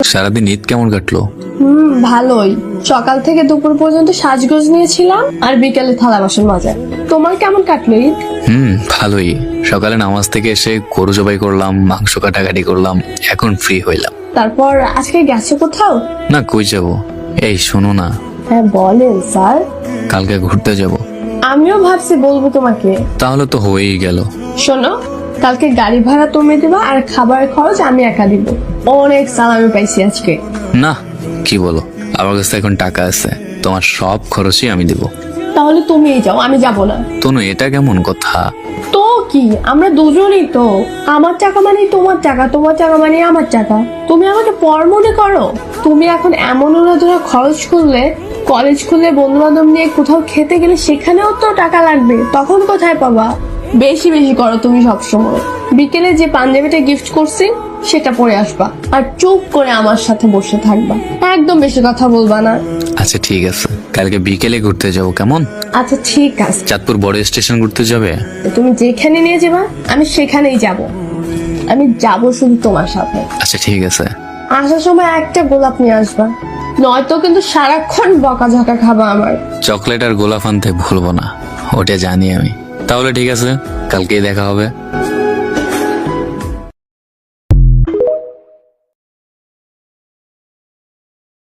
সারাদিন ঈদ কেমন কাটলো? ভালোই। সকাল থেকে দুপুর পর্যন্ত সাজগোজ নিয়েছিলাম আর বিকেলে থালা বাসন মাজা। তোমার কেমন কাটলো ঈদ? ভালোই। সকালে নামাজ থেকে এসে গরু জবাই করলাম, মাংস কাটাকাটি করলাম, এখন ফ্রি হইলাম। তারপর আজকে গেছো কোথাও? না, কই যাব? এই শোনো না, হ্যাঁ বলেন স্যার। কালকে ঘুরতে যাব। আমিও ভাবছি বলবো তোমাকে। তাহলে তো হয়েই গেল। শোনো, কালকে গাড়ি ভাড়া তুমি দিবা আর খাবারের খরচ আমি একা দিব। অনেক সালামি পাইছি আজকে। না, কি বলো? আমার কাছে এখন টাকা আছে, তোমার সব খরচই আমি দিব। তাহলে তুমিই যাও, আমি যাব না। তনু, এটা কেমন কথা? তো কি, আমরা দুজনই তো। আমার টাকা মানে তোমার টাকা, তোমার টাকা মানে আমার টাকা। তুমি আমাকে পর মনে করো? তুমি এখন এমন ওরা খরচ করলে, কলেজ খুললে বন্ধু বান্ধব নিয়ে কোথাও খেতে গেলে সেখানেও তো টাকা লাগবে, তখন কোথায় পাবা? বেশি বেশি করো তুমি সবসময়। বিকেলে যে পাঞ্জাবিটা গিফট করছি সেটা পরে আসবা আর চুপ করে আমার সাথে বসে থাকবা, একদম বেশি কথা বলবা না। আচ্ছা ঠিক আছে, কালকে বিকেলে ঘুরতে যাবো, কেমন? আচ্ছা ঠিক আছে। চাঁদপুর বড় স্টেশন ঘুরতে যাবে? তুমি যেখানে নিয়ে যাবা আমি সেখানেই যাব। আমি যাব শুধু তোমার সাথে। আচ্ছা ঠিক আছে। আসার সময় একটা গোলাপ নিয়ে আসবা, নয়তো কিন্তু সারাক্ষণ বকাঝকা খাবা আমার। চকলেট আর গোলাপ আনতে ভুলবো না, ওটা জানি আমি। তাহলে ঠিক আছে, কালকেই দেখা হবে।